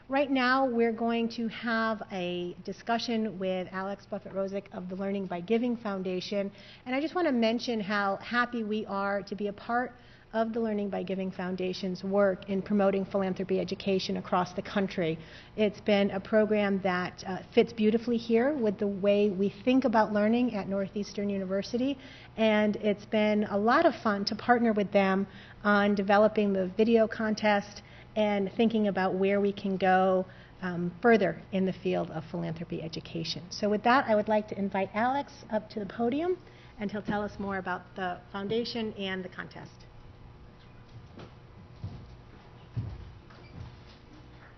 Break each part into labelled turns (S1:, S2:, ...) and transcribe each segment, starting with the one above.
S1: Right now, we're going to have a discussion with Alex Buffett Rozek of the Learning by Giving Foundation. And I just want to mention how happy we are to be a part of the Learning by Giving Foundation's work in promoting philanthropy education across the country. It's been a program that fits beautifully here with the way we think about learning at Northeastern University, and it's been a lot of fun to partner with them on developing the video contest and thinking about where we can go further in the field of philanthropy education. So with that, I would like to invite Alex up to the podium, and he'll tell us more about the foundation and the contest.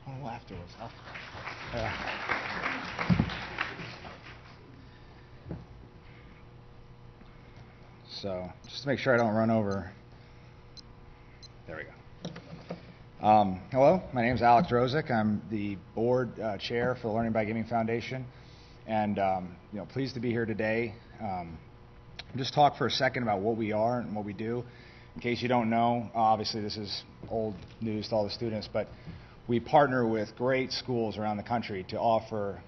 S2: Oh, afterwards. So, just to make sure I don't run over. There we go. Hello, my name is Alex Rozek. I'm the board chair for the Learning by Giving Foundation, and pleased to be here today. Just talk for a second about what we are and what we do. In case you don't know, obviously this is old news to all the students, but we partner with great schools around the country to offer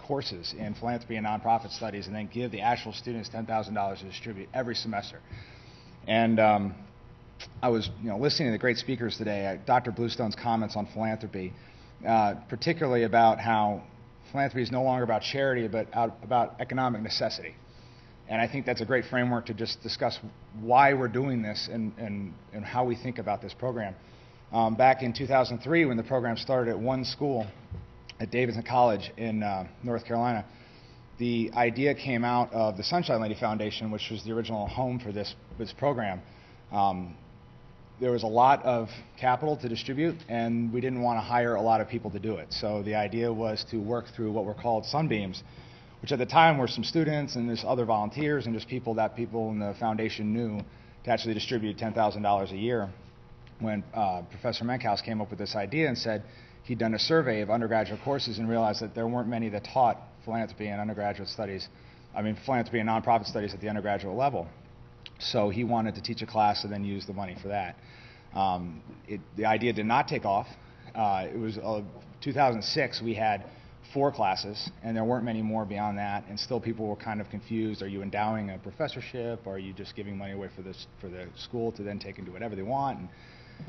S2: courses in philanthropy and nonprofit studies, and then give the actual students $10,000 to distribute every semester. And I was listening to the great speakers today, Dr. Bluestone's comments on philanthropy, particularly about how philanthropy is no longer about charity, but about economic necessity. And I think that's a great framework to just discuss why we're doing this and how we think about this program. Back in 2003, when the program started at one school at Davidson College in North Carolina, the idea came out of the Sunshine Lady Foundation, which was the original home for this program. There was a lot of capital to distribute, and we didn't want to hire a lot of people to do it. So the idea was to work through what were called sunbeams, which at the time were some students and there's other volunteers and just people that people in the foundation knew to actually distribute $10,000 a year. When Professor Menkhaus came up with this idea and said he'd done a survey of undergraduate courses and realized that there weren't many that taught philanthropy and philanthropy and nonprofit studies at the undergraduate level. So he wanted to teach a class and then use the money for that. The idea did not take off. It was 2006, we had 4 classes, and there weren't many more beyond that, and still people were kind of confused. Are you endowing a professorship? Or are you just giving money away for the school to then take and do whatever they want? And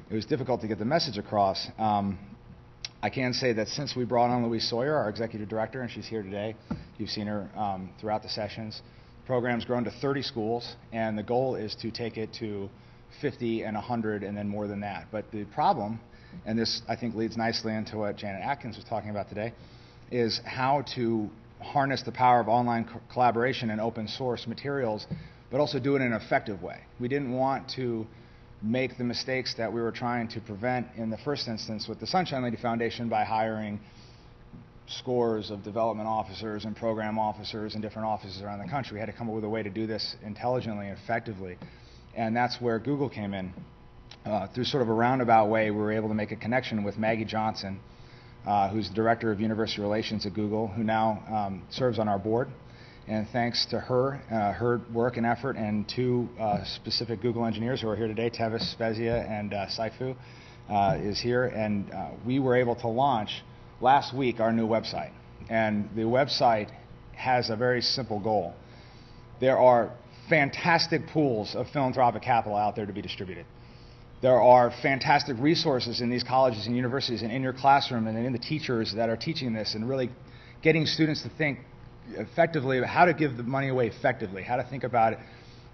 S2: it was difficult to get the message across. I can say that since we brought on Louise Sawyer, our executive director, and she's here today, you've seen her throughout the sessions, the program's grown to 30 schools, and the goal is to take it to 50 and 100 and then more than that. But the problem, and this I think leads nicely into what Janet Atkins was talking about today, is how to harness the power of online collaboration and open source materials, but also do it in an effective way. We didn't want to make the mistakes that we were trying to prevent in the first instance with the Sunshine Lady Foundation by hiring scores of development officers and program officers in different offices around the country. We had to come up with a way to do this intelligently and effectively, and that's where Google came in. Through sort of a roundabout way, we were able to make a connection with Maggie Johnson, who's the director of university relations at Google, who now serves on our board. And thanks to her, her work and effort, and 2 specific Google engineers who are here today, Tevis Spezia and Saifu is here, and we were able to launch last week our new website. And the website has a very simple goal. There are fantastic pools of philanthropic capital out there to be distributed. There are fantastic resources in these colleges and universities and in your classroom and in the teachers that are teaching this and really getting students to think effectively about how to give the money away effectively, how to think about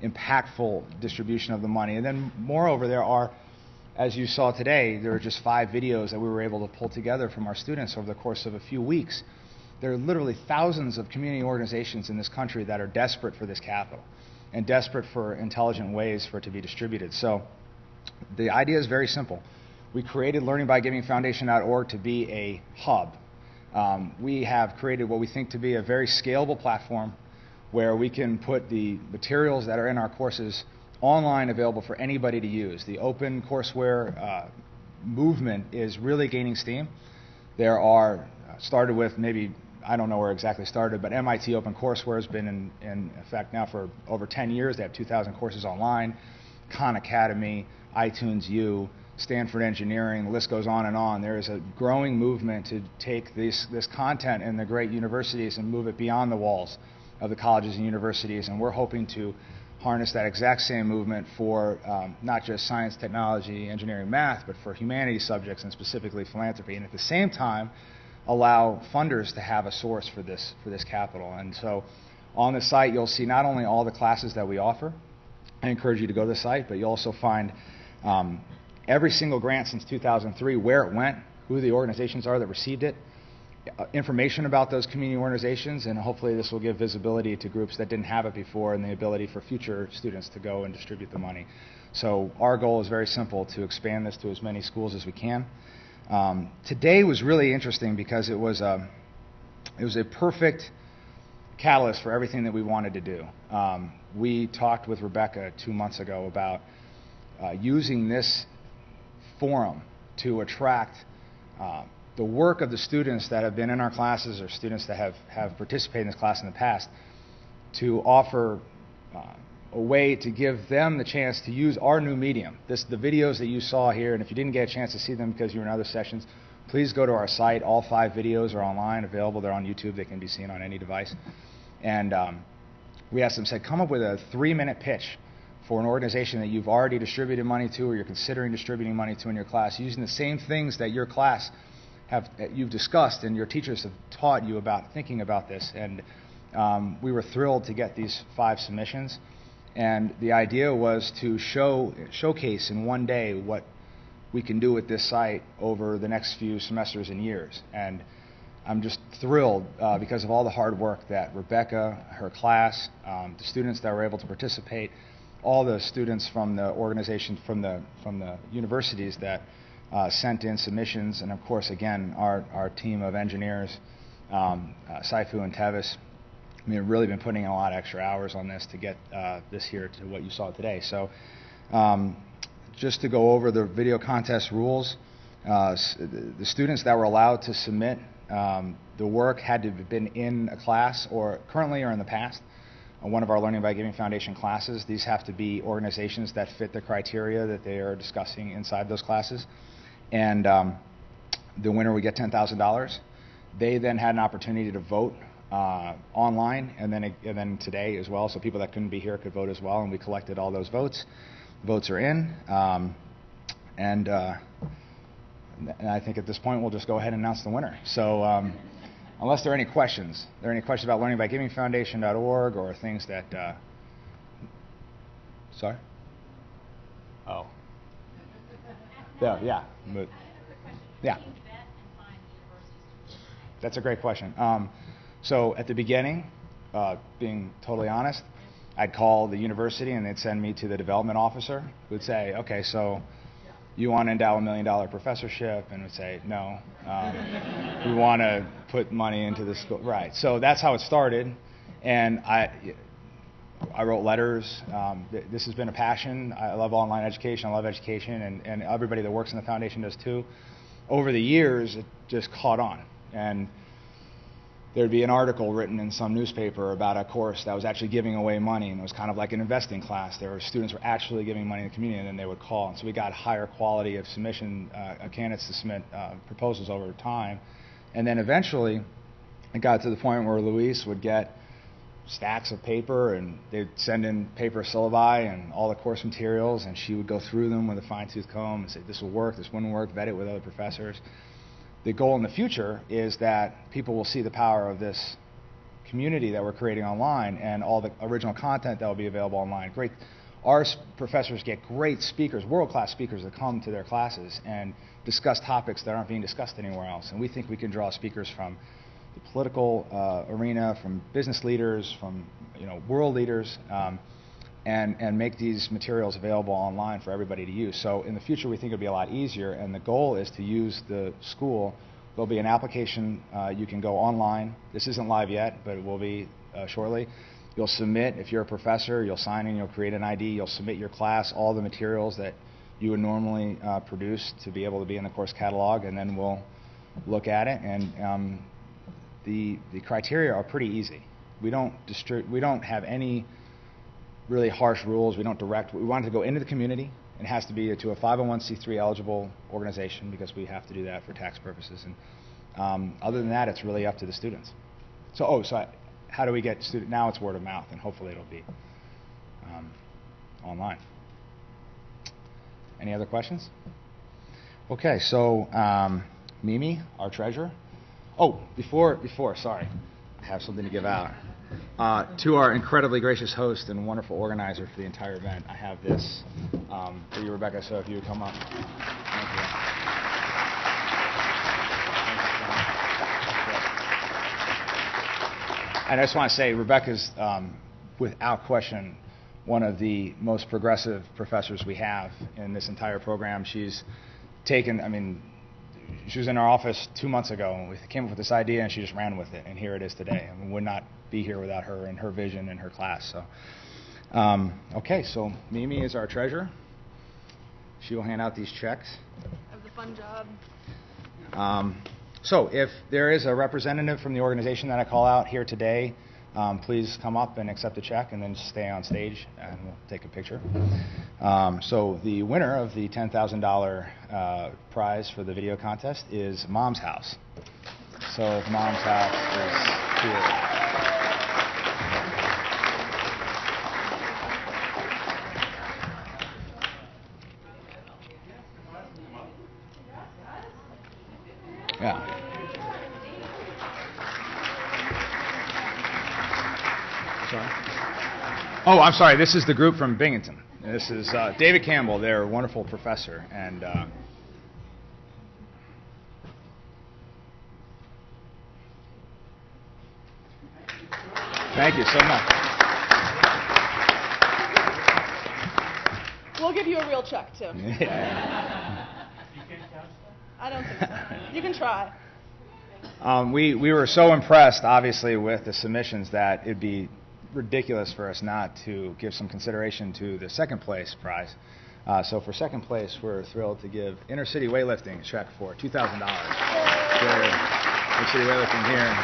S2: impactful distribution of the money. And then moreover, there are, as you saw today, there are just 5 videos that we were able to pull together from our students over the course of a few weeks. There are literally thousands of community organizations in this country that are desperate for this capital and desperate for intelligent ways for it to be distributed. So the idea is very simple. We created learningbygivingfoundation.org to be a hub. We have created what we think to be a very scalable platform where we can put the materials that are in our courses online, available for anybody to use. The open courseware movement is really gaining steam. There are, started with maybe, I don't know where exactly started, but MIT OpenCourseWare has been in effect now for over 10 years. They have 2,000 courses online. Khan Academy, iTunes U, Stanford Engineering, the list goes on and on. There is a growing movement to take this content in the great universities and move it beyond the walls of the colleges and universities, and we're hoping to harness that exact same movement for not just science, technology, engineering, math, but for humanities subjects and specifically philanthropy, and at the same time allow funders to have a source for this capital. And so on the site you'll see not only all the classes that we offer. I encourage you to go to the site, but you'll also find every single grant since 2003, where it went, who the organizations are that received it, information about those community organizations, and hopefully this will give visibility to groups that didn't have it before and the ability for future students to go and distribute the money. So our goal is very simple, to expand this to as many schools as we can. Today was really interesting because it was a perfect catalyst for everything that we wanted to do. We talked with Rebecca 2 months ago about using this forum to attract the work of the students that have been in our classes or students that have participated in this class in the past, to offer a way to give them the chance to use our new medium. The videos that you saw here, and if you didn't get a chance to see them because you were in other sessions, please go to our site. All 5 videos are online, available. They're on YouTube. They can be seen on any device. And we asked them, said, come up with a 3-minute pitch for an organization that you've already distributed money to or you're considering distributing money to in your class, using the same things that your class you've discussed and your teachers have taught you about thinking about this. And we were thrilled to get these 5 submissions. And the idea was to showcase in one day what we can do with this site over the next few semesters and years. And I'm just thrilled because of all the hard work that Rebecca, her class, the students that were able to participate, all the students from the organization, from the universities that sent in submissions, and of course, again, our team of engineers, Saifu and Tevis. I mean, we've really been putting in a lot of extra hours on this to get this here to what you saw today. So just to go over the video contest rules, the students that were allowed to submit the work had to have been in a class or currently or in the past one of our Learning by Giving Foundation classes. These have to be organizations that fit the criteria that they are discussing inside those classes. And the winner would get $10,000. They then had an opportunity to vote online, and then today as well, so people that couldn't be here could vote as well, and we collected all those votes. The votes are in, and I think at this point we'll just go ahead and announce the winner. So unless there are any questions, about learningbygivingfoundation.org or things that, sorry? Oh. Yeah. That's a great question. So at the beginning, being totally honest, I'd call the university and they'd send me to the development officer who would say, okay, so you want to endow $1 million professorship? And would say, no, we want to put money into the school. Right. So that's how it started. And I wrote letters. This has been a passion. I love online education. I love education, and everybody that works in the foundation does too. Over the years, it just caught on. And there'd be an article written in some newspaper about a course that was actually giving away money, and it was kind of like an investing class. There were students who were actually giving money in the community, and then they would call. And so we got higher quality of submission, candidates to submit proposals over time. And then eventually, it got to the point where Luis would get stacks of paper, and they'd send in paper syllabi and all the course materials, and she would go through them with a fine-tooth comb and say, this will work, this wouldn't work, vet it with other professors. The goal in the future is that people will see the power of this community that we're creating online and all the original content that will be available online. Our professors get great speakers, world-class speakers that come to their classes and discuss topics that aren't being discussed anywhere else. And we think we can draw speakers from the political arena, from business leaders, from world leaders, and make these materials available online for everybody to use. So in the future, we think it'll be a lot easier, and the goal is to use the school. There'll be an application. You can go online. This isn't live yet, but it will be shortly. You'll submit, if you're a professor, you'll sign in, you'll create an ID, you'll submit your class, all the materials that you would normally produce to be able to be in the course catalog, and then we'll look at it. And the criteria are pretty easy. We don't have any really harsh rules. We don't direct. We wanted to go into the community it has to be to a 501c3 eligible organization because we have to do that for tax purposes. And other than that, it's really up to the students. So, how do we get students? Now it's word of mouth, and hopefully it'll be online. Any other questions? Okay, so Mimi, our treasurer. Oh, before, sorry, I have something to give out. To our incredibly gracious host and wonderful organizer for the entire event, I have this for you, Rebecca, so if you would come up. Thank you. And I just want to say, Rebecca's, without question, one of the most progressive professors we have in this entire program. She's taken, she was in our office 2 months ago, and we came up with this idea, and she just ran with it, and here it is today. And we would not be here without her and her vision and her class. So, okay, so Mimi is our treasurer. She will hand out these checks.
S3: I have the fun job.
S2: So if there is a representative from the organization that I call out here today, please come up and accept a check and then stay on stage and we'll take a picture. So the winner of the $10,000 prize for the video contest is Mom's House. So if Mom's House is here. Yeah. Sorry. Oh, I'm sorry. This is the group from Binghamton. This is David Campbell. They're a wonderful professor. And thank you so much.
S3: We'll give you a real check, too.
S2: Yeah.
S3: I don't think so. You can try.
S2: We were so impressed, obviously, with the submissions that it'd be ridiculous for us not to give some consideration to the second place prize. So for second place, we're thrilled to give Inner City Weightlifting a check for $2,000. Inner City Weightlifting here.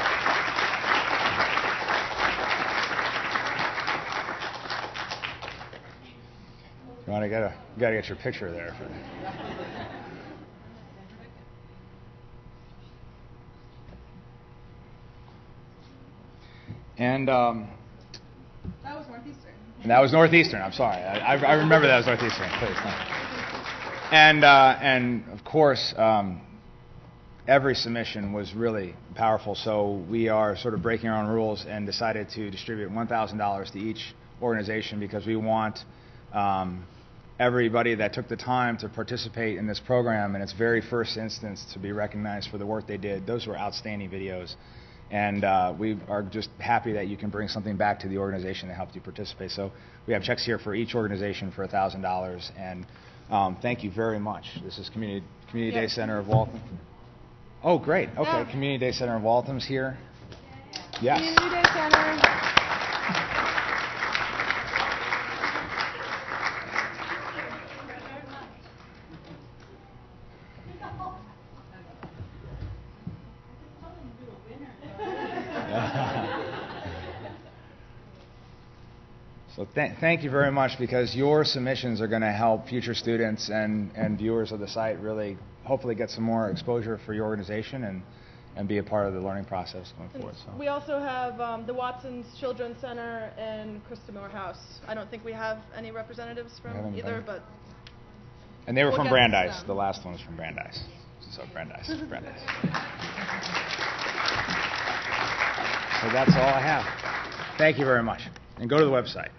S2: You want to gotta get your picture there. And
S3: That was Northeastern.
S2: And that was Northeastern. I'm sorry. I remember that was Northeastern. Please. And of course, every submission was really powerful. So we are sort of breaking our own rules and decided to distribute $1,000 to each organization because we want everybody that took the time to participate in this program in its very first instance to be recognized for the work they did. Those were outstanding videos. And we are just happy that you can bring something back to the organization that helped you participate. So we have checks here for each organization for $1,000. And thank you very much. This is Community Day Center of Waltham. Oh, great. Okay, yeah. Community Day Center of Waltham's here. Yes.
S3: Community Day Center.
S2: So thank you very much, because your submissions are going to help future students and viewers of the site really hopefully get some more exposure for your organization and be a part of the learning process going forward. So.
S3: We also have the Watson's Children's Center and Krista Moore House. I don't think we have any representatives from either, but...
S2: And they were from Brandeis. The last one was from Brandeis. So Brandeis. So that's all I have. Thank you very much. And go to the website.